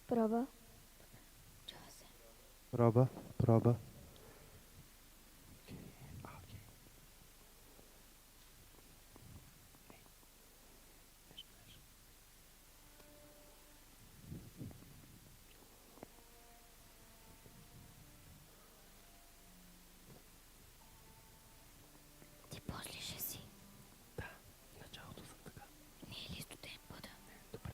Проба. Проба, проба. Ти после ще си. Да, в началото съм така. Не е ли студен пода? Добре.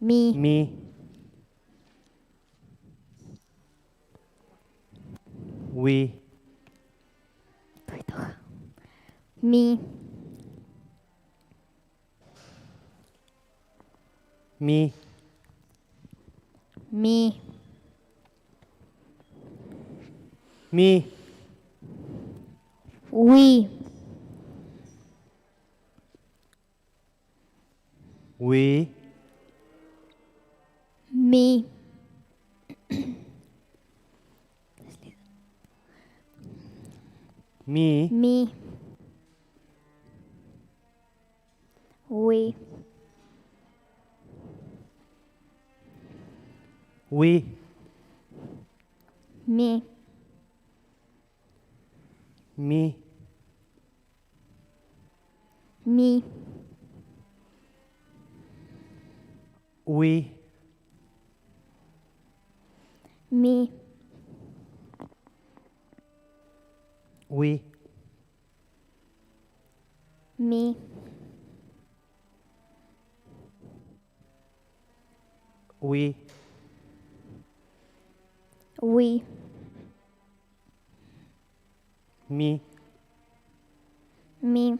Ми. Ми. We. Дойдоха. Ми. Ми. Ми. Ми. Уи. We. Ми. Ми. Ми. Уи. We. Ми. Ми. Ми. We. Ми. We. Ми. We. Уи. Ми. Ми.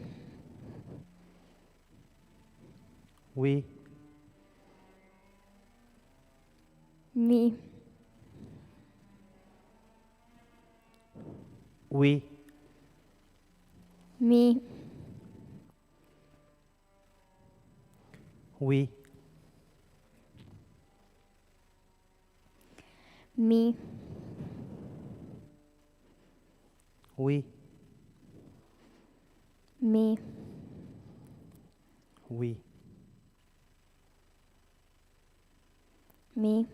We. Ми. We. Ми. We. Ми. We. Ми. We. Ми.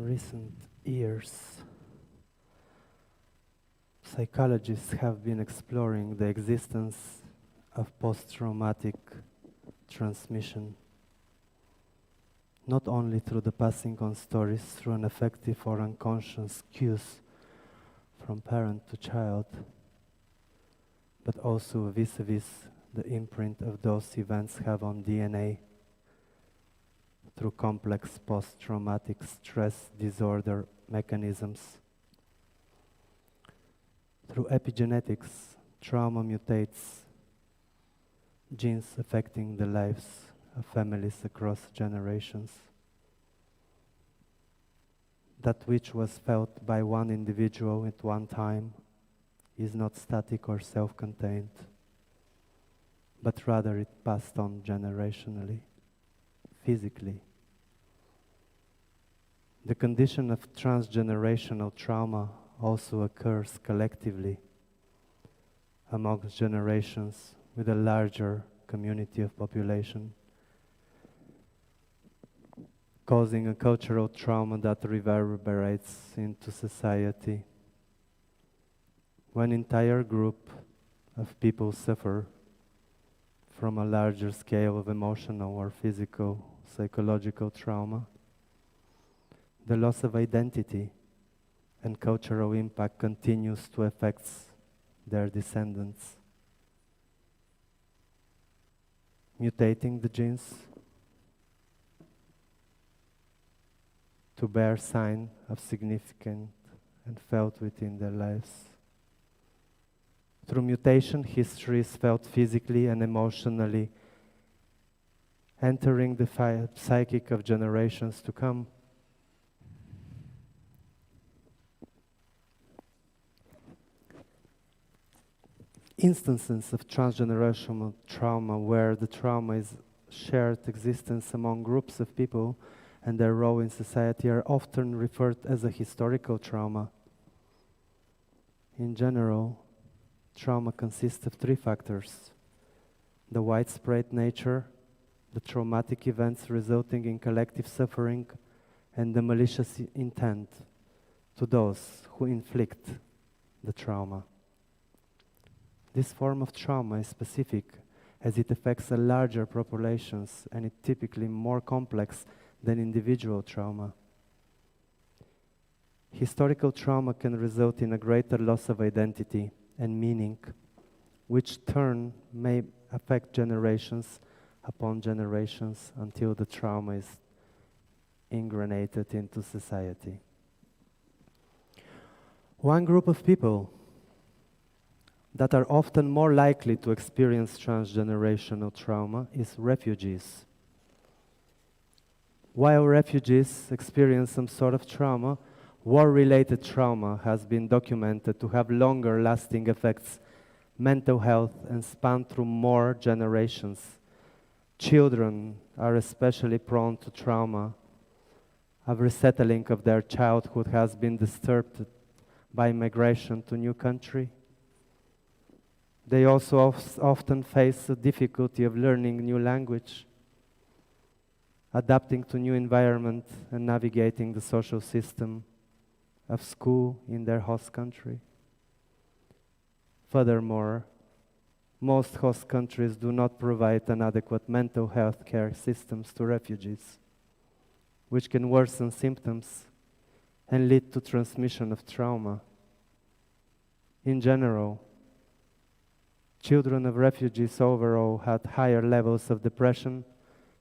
recent years, psychologists have been exploring the existence of post-traumatic transmission, not only through the passing on stories through an effective or unconscious cues from parent to child, but also vis-a-vis the imprint of those events have on DNA through complex post-traumatic stress disorder mechanisms. Through epigenetics, trauma mutates genes affecting the lives of families across generations. That which was felt by one individual at one time is not static or self-contained, but rather it passed on generationally, physically. The condition of transgenerational trauma also occurs collectively amongst generations with a larger community of population, causing a cultural trauma that reverberates into society. When entire group of people suffer from a larger scale of emotional or physical, psychological trauma, the loss of identity and cultural impact continues to affect their descendants, mutating the genes to bear sign of significant and felt within their lives. Through mutation, history is felt physically and emotionally, entering the psychic of generations to come. Instances of transgenerational trauma where the trauma is shared existence among groups of people and their role in society are often referred as a historical trauma. In general, trauma consists of three factors: the widespread nature, the traumatic events resulting in collective suffering, and the malicious intent to those who inflict the trauma. This form of trauma is specific as it affects a larger populations and it's typically more complex than individual trauma. Historical trauma can result in a greater loss of identity and meaning, which turn may affect generations upon generations until the trauma is ingrained into society. One group of people that are often more likely to experience transgenerational trauma is refugees. While refugees experience some sort of trauma, war-related trauma has been documented to have longer lasting effects, mental health, and span through more generations. Children are especially prone to trauma of resettling of their childhood has been disturbed by migration to new country. They also often face the difficulty of learning new language, adapting to new environment, and navigating the social system of school in their host country. Furthermore, most host countries do not provide an adequate mental health care systems to refugees, which can worsen symptoms and lead to transmission of trauma. In general, children of refugees overall had higher levels of depression,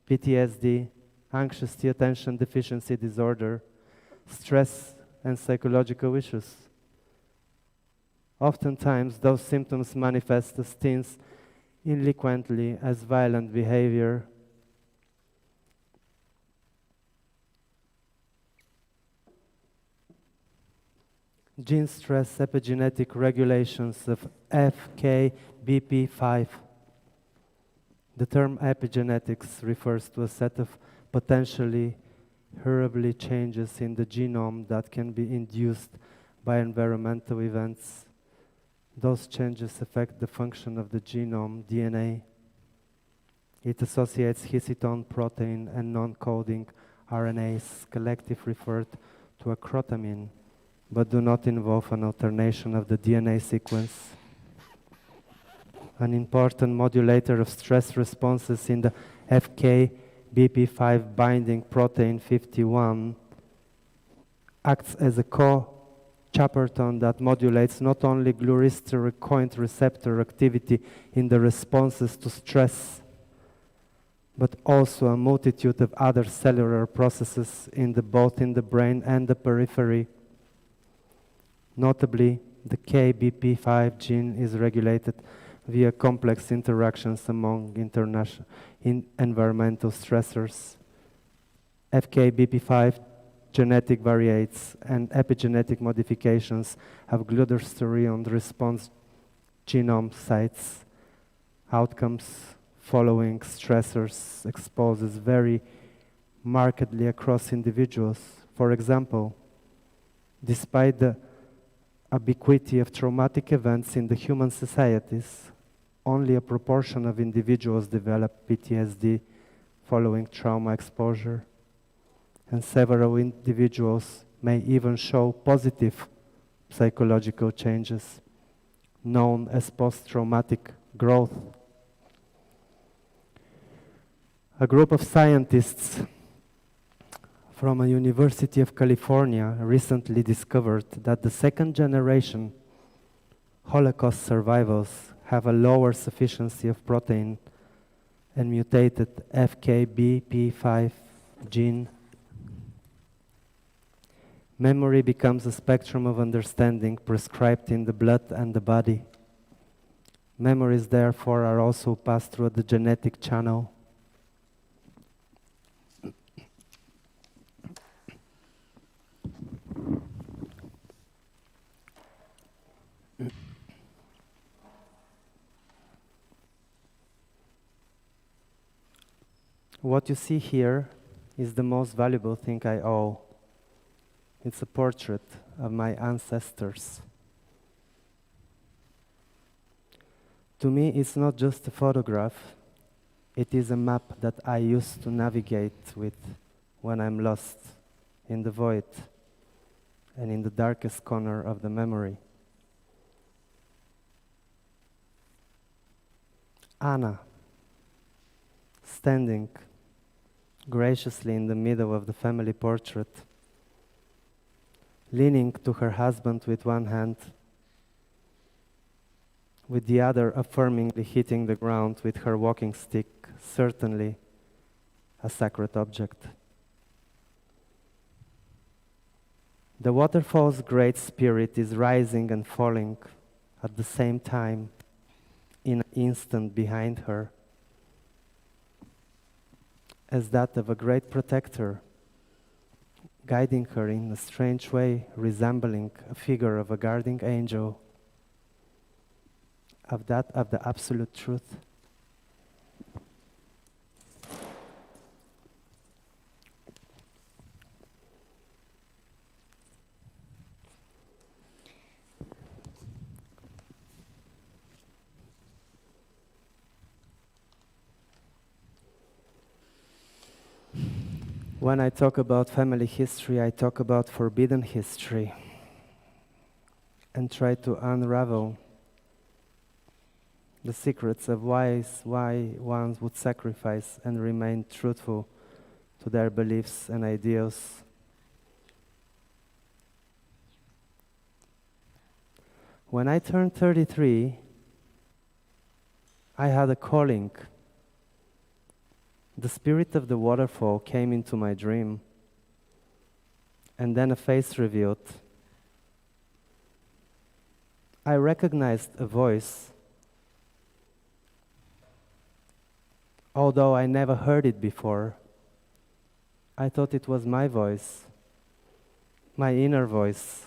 PTSD, anxious attention deficiency disorder, stress, and psychological issues. Oftentimes, those symptoms manifest as teens infrequently as violent behavior, gene stress epigenetic regulations of FKBP5. The term epigenetics refers to a set of potentially horribly changes in the genome that can be induced by environmental events. Those changes affect the function of the genome, DNA. It associates histone protein and non-coding RNAs, collectively referred to acrotamine, but do not involve an alternation of the DNA sequence. An important modulator of stress responses in the FKBP5 binding protein 51 acts as a co-chaperton that modulates not only glucisteroid receptor activity in the responses to stress, but also a multitude of other cellular processes both in the brain and the periphery. Notably, the KBP5 gene is regulated via complex interactions among environmental stressors. FKBP5 genetic variates and epigenetic modifications of glucosteroid response genome sites. Outcomes following stressors exposes vary markedly across individuals. For example, despite the ubiquity of traumatic events in the human societies, only a proportion of individuals develop PTSD following trauma exposure, and several individuals may even show positive psychological changes, known as post-traumatic growth. A group of scientists from a University of California recently discovered that the second generation Holocaust survivors have a lower sufficiency of protein and mutated FKBP5 gene. Memory becomes a spectrum of understanding prescribed in the blood and the body. Memories, therefore, are also passed through the genetic channel. What you see here is the most valuable thing I owe. It's a portrait of my ancestors. To me, it's not just a photograph. It is a map that I use to navigate with when I'm lost in the void and in the darkest corner of the memory. Anna, standing graciously in the middle of the family portrait, leaning to her husband with one hand, with the other affirmingly hitting the ground with her walking stick, certainly a sacred object. The waterfall's great spirit is rising and falling at the same time in an instant behind her, as that of a great protector, guiding her in a strange way, resembling a figure of a guardian angel, of the absolute truth. When I talk about family history, I talk about forbidden history and try to unravel the secrets of why one would sacrifice and remain truthful to their beliefs and ideals. When I turned 33, I had a calling. The spirit of the waterfall came into my dream, and then a face revealed. I recognized a voice, although I never heard it before. I thought it was my voice, my inner voice,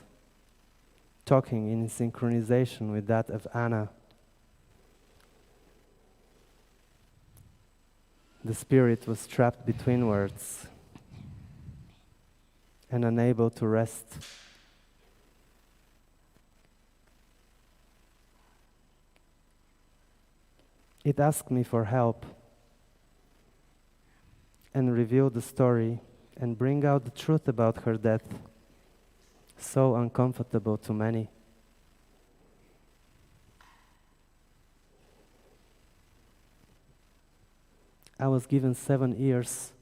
talking in synchronization with that of Anna. The spirit was trapped between words and unable to rest. It asked me for help and reveal the story and bring out the truth about her death so uncomfortable to many. I was given 7 years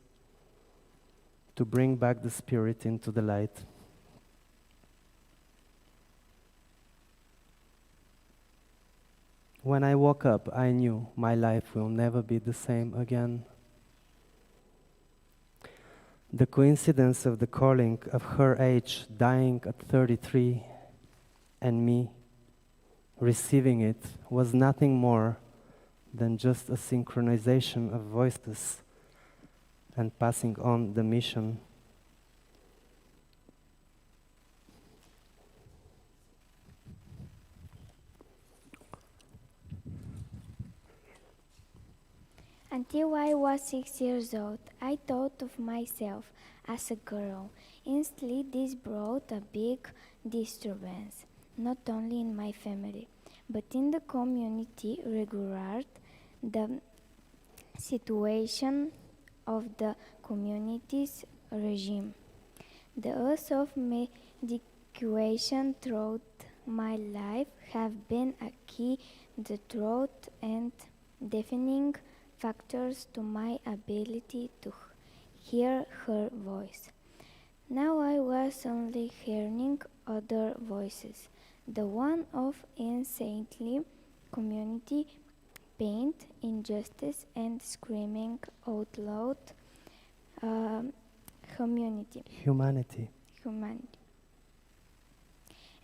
to bring back the spirit into the light. When I woke up, I knew my life will never be the same again. The coincidence of the calling of her age dying at 33 and me receiving it was nothing more than just a synchronization of voices and passing on the mission. Until I was 6 years old, I thought of myself as a girl. Instantly, this brought a big disturbance, not only in my family, but in the community regarding the situation of the community's regime. The use of medication throughout my life have been a key, the truth and deafening factors to my ability to hear her voice. Now I was only hearing other voices, the one of insanely community pain, injustice, and screaming out loud humanity.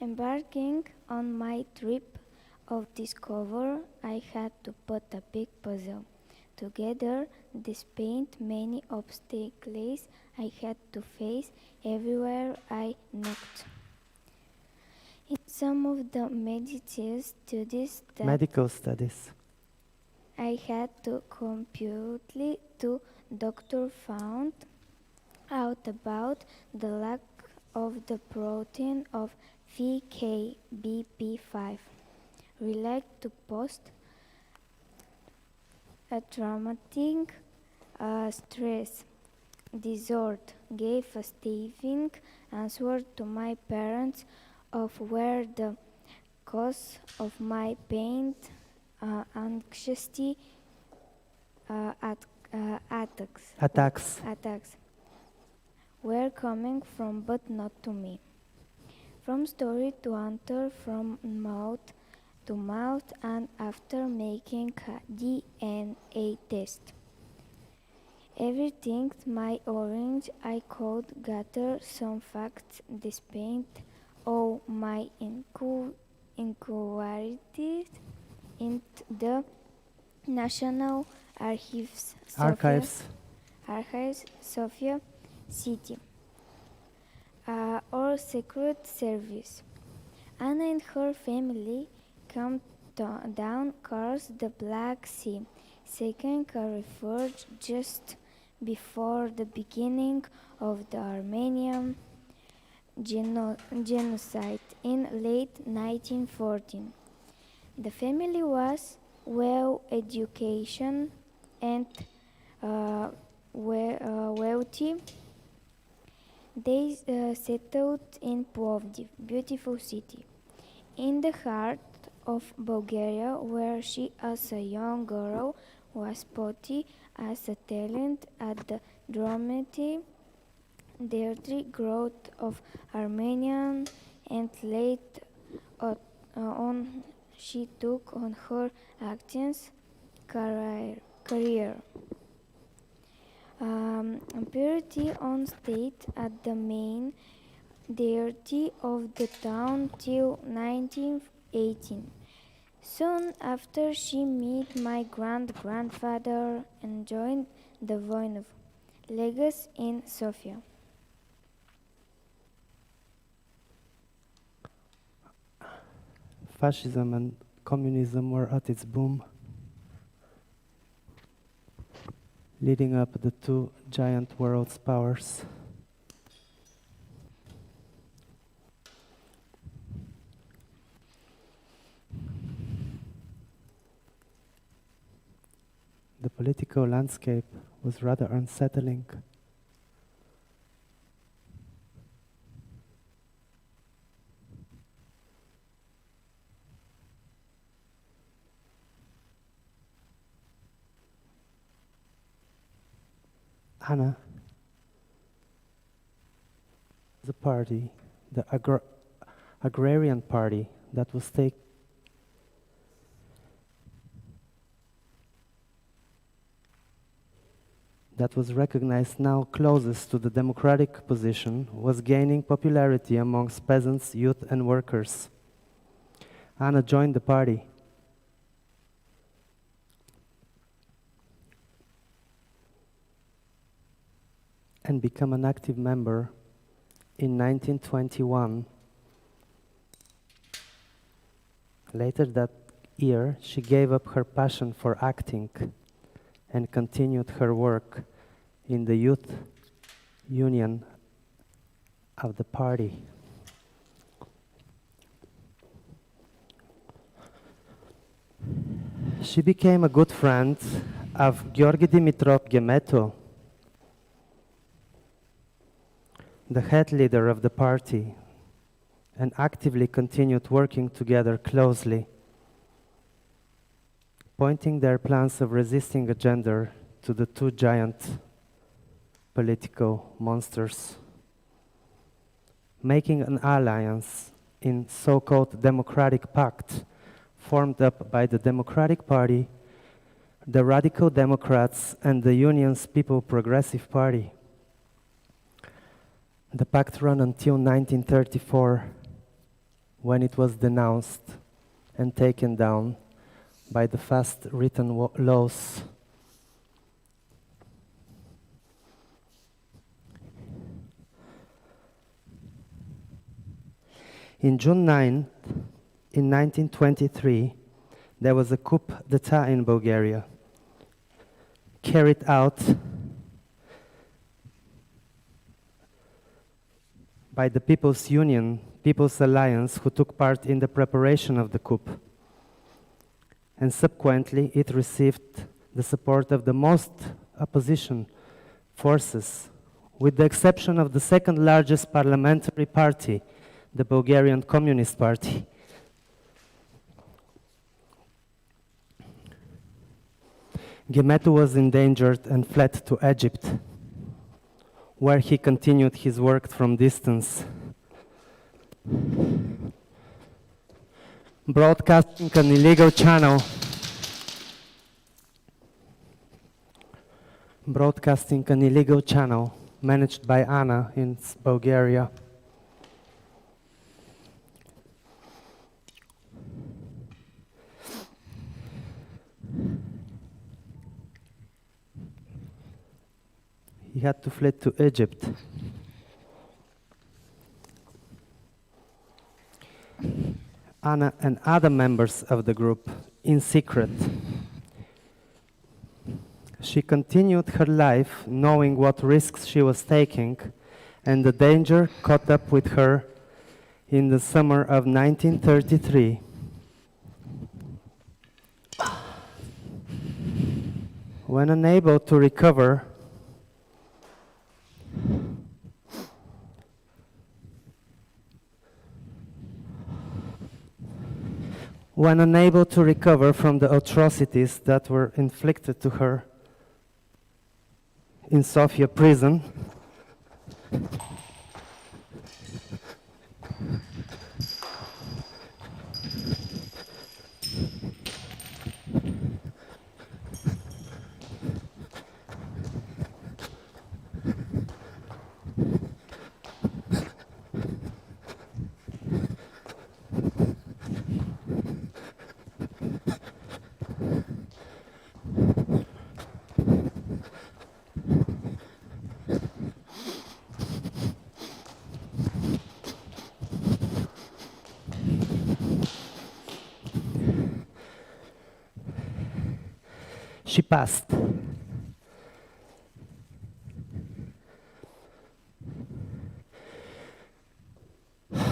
Embarking on my trip of discovery, I had to put a big puzzle together, despite many obstacles I had to face everywhere I knocked. In some of the medical studies I had to completely to doctor found out about the lack of the protein of VKBP5 related to post-traumatic stress disorder, gave a scathing answer to my parents of where the cause of my pain, anxiety, attacks were coming from, but not to me. From story to answer, from mouth to mouth, and after making a DNA test. Everything my orange, I could gather some facts despite all my inquiries into the National Archives, Sofia City, or Secret Service. Anna and her family come down across the Black Sea, seeking a refuge just before the beginning of the Armenian genocide in late 1914. The family was well educated and wealthy. They settled in Plovdiv, beautiful city, in the heart of Bulgaria, where she, as a young girl, was spotted as a talent at the dramatic theatre growth of Armenian, and late on she took on her acting career. Appeared on stage at the main theatre of the town till 1918. Soon after, she met my grandfather and joined the Voin legacy in Sofia. Fascism and communism were at its boom, leading up the two giant world powers. The political landscape was rather unsettling. Anna, the party, the agrarian party that was recognized now closest to the democratic position, was gaining popularity amongst peasants, youth, and workers. Anna joined the party. And became an active member in 1921. Later that year, she gave up her passion for acting and continued her work in the youth union of the party. She became a good friend of Georgi Dimitrov Gemeto, the head leader of the party, and actively continued working together closely, pointing their plans of resisting a gender to the two giant political monsters, making an alliance in so-called Democratic Pact formed up by the Democratic Party, the Radical Democrats, and the Union's People Progressive Party. The pact ran until 1934, when it was denounced and taken down by the fast written laws. In June 9, in 1923, there was a coup d'etat in Bulgaria, carried out by the People's Union, People's Alliance, who took part in the preparation of the coup. And subsequently, it received the support of the most opposition forces, with the exception of the second largest parliamentary party, the Bulgarian Communist Party. Gemetu was endangered and fled to Egypt, where he continued his work from distance, broadcasting an illegal channel managed by Anna in Bulgaria. He had to flee to Egypt. Anna and other members of the group, in secret. She continued her life knowing what risks she was taking, and the danger caught up with her in the summer of 1933. When unable to recover from the atrocities that were inflicted to her in Sofia prison, she passed.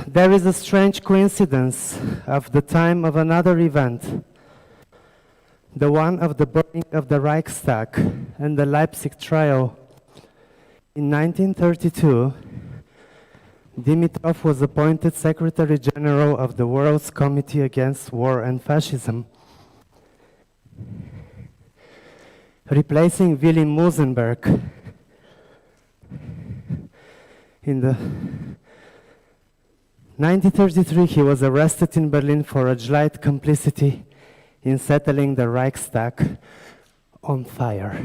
There is a strange coincidence of the time of another event, the one of the burning of the Reichstag and the Leipzig trial. In 1932, Dimitrov was appointed Secretary General of the World's Committee Against War and Fascism, replacing Willy Musenberg, In the 1933, he was arrested in Berlin for alleged complicity in setting the Reichstag on fire.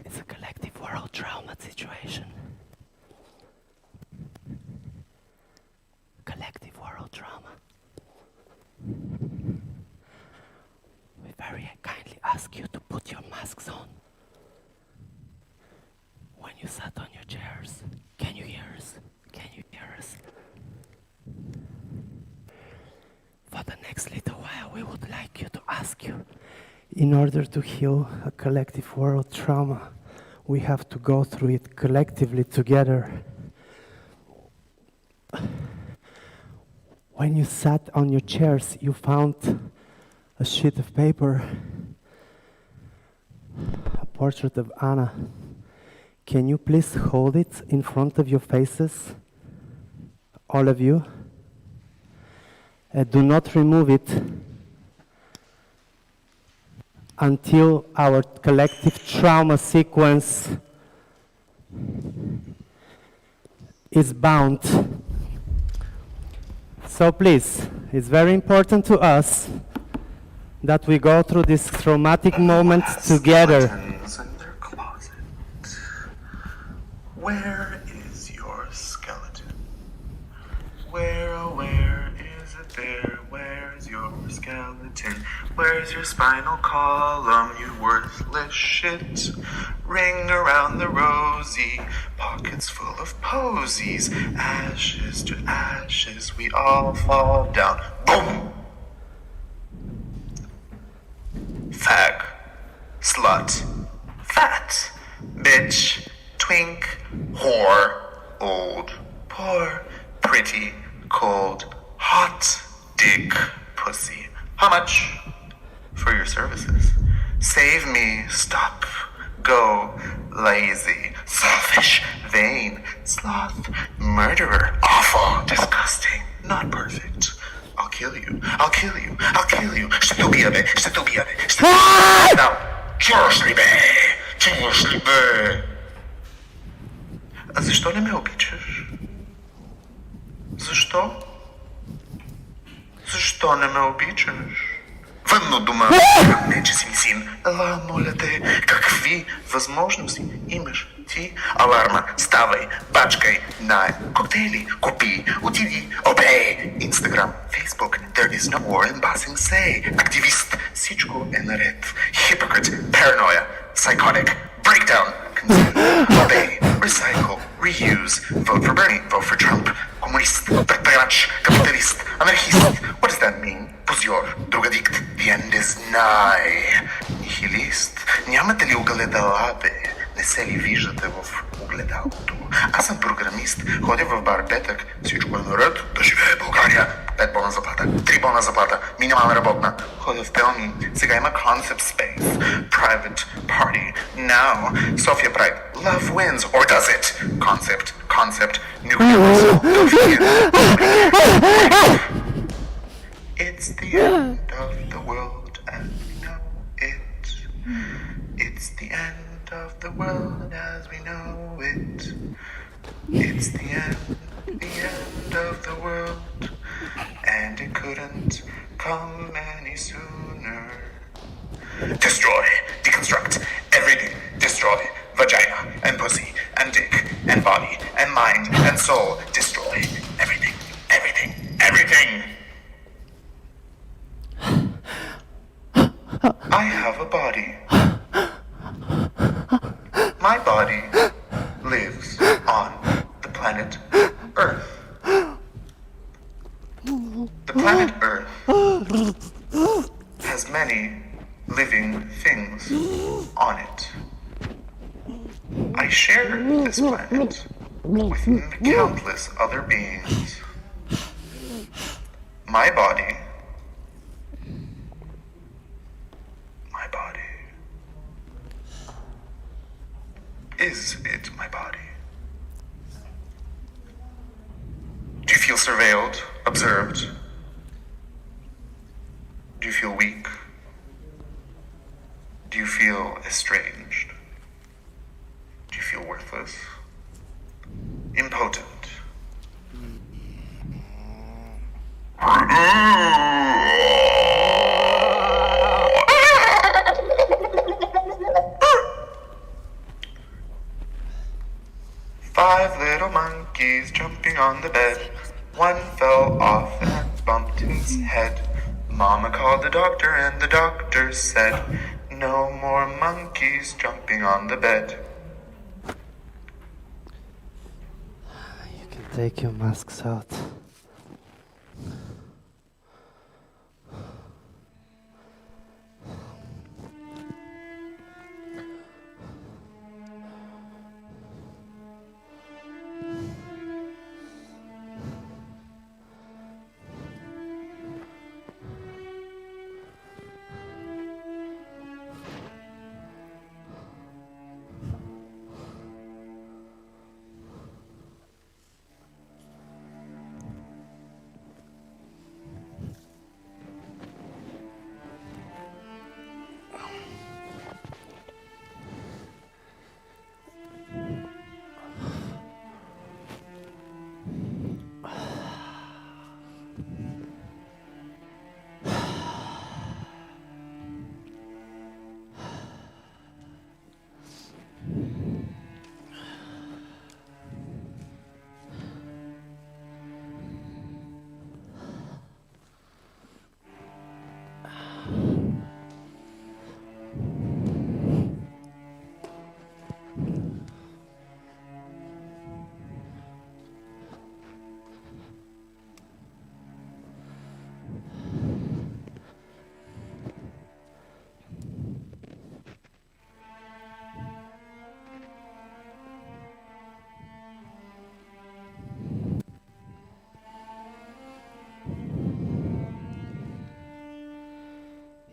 It's a collective world trauma situation. Collective world trauma. We very kindly ask you to put your masks on. When you sat on your chairs, can you hear us? Can you hear us? For the next little while, we would like you to ask you, in order to heal a collective world trauma, we have to go through it collectively together. When you sat on your chairs, you found a sheet of paper, a portrait of Anna. Can you please hold it in front of your faces, all of you? And do not remove it until our collective trauma sequence is bound. So please, it's very important to us that we go through this traumatic moment together. In their closet. Where is your skeleton? Where is it there? Where's your skeleton? Where's your spinal column, you worthless shit? Ring around the rosy, pockets full of posies. Ashes to ashes, we all fall down. Boom! Fag, slut, fat, bitch, twink, whore, old, poor, pretty, cold, hot, dick, pussy. How much for your services? Save me, stop, go, lazy, selfish, vain, sloth, murderer, awful, disgusting, not perfect. I'll kill you, I'll kill you, I'll kill you. Ще те убия, бе, ще те убия, бе, ще те убия. Now, чуваш ли, бе? Чуваш ли, бе? А защо не ме обичаш? Защо? Защо не ме обичаш? Вън от дома! Не, че си ми син. Ела, моля те, какви възможности имаш ти? Аларма, ставай, бачкай, найем, коктейли, купи, отиди, обей! Инстаграм, Фейсбук, there is no war in passing say. Активист, всичко е наред. Hypocrite, параноя, psychotic, breakdown, consume, obey, recycle, reuse, vote for Bernie, vote for Trump, комунист, предприемач, капиталист, анархист. What does that mean? Позьор, друgadикт, the end is nigh. Нихилист, нямате ли огледала, бе? Не се ли виждате в огледалото? Аз съм програмист, ходя в бар петък, всичко е наред, да живее България. 5 бона заплата, 3 бона заплата, минимална работна. Ходя в пелни, сега има concept space, private party. Now, София Pride, love wins, or does it? Concept, nuclear missile, It's the end of the world as we know it. It's the end of the world as we know it. It's the end of the world, and it couldn't come any sooner. Destroy, deconstruct, everything, destroy, vagina, and pussy, and dick, and body, and mind, and soul, destroy, everything, everything, everything! I have a body. My body on the planet Earth. The planet Earth has many living things on it. I share this planet with countless other beings. My body is it my body? Do you feel surveilled, observed? Do you feel weak? Do you feel estranged? Do you feel worthless? Impotent? 5 little monkeys jumping on the bed. One fell off and bumped his head. Mama called the doctor and the doctor said, no more monkeys jumping on the bed. You can take your masks out.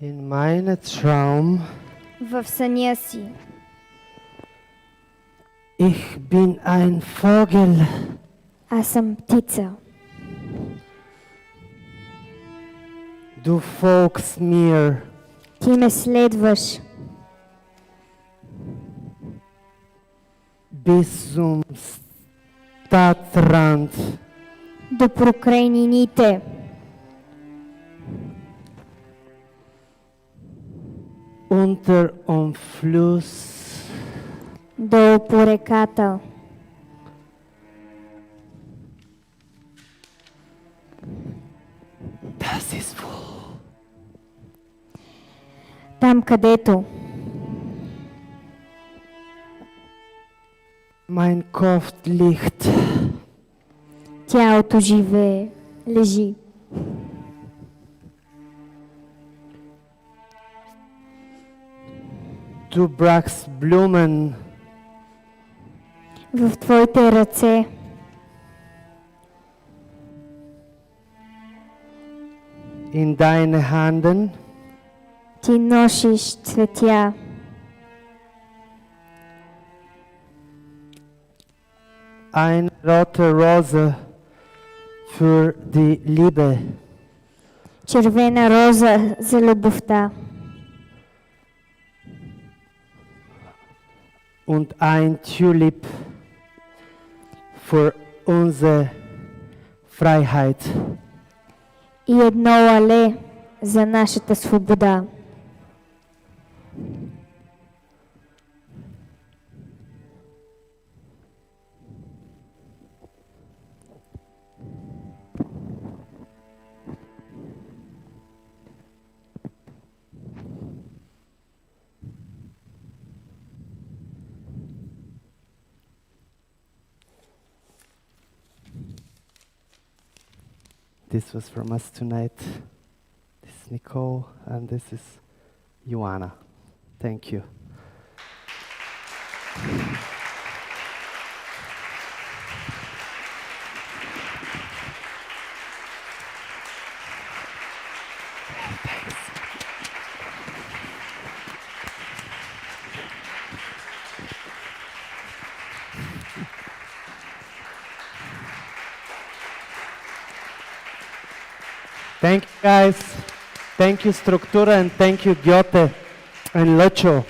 In meinem Traum, В съня си. ich bin ein Vogel. Аз съм птица. Du folgst mir. Ти ме следваш. Bis zum Stadtrand. До прокрайнините. Unter am Fluss. Долу по реката. Das ist wo. Там където. Mein Kopf liegt. Тялото живее. Лежи. Du brachst Blumen. В твоите ръце. In deine Handen. Ти носиш цветя. Eine rote Rose für die Liebe. Червена роза за любовта. Und ein Tulip für unsere Freiheit. И едно лале за нашата свобода. This was from us tonight. This is Nicole, and this is Joanna. Thank you. Thank you, guys. Thank you, Structura, and thank you, Goethe and Lecho.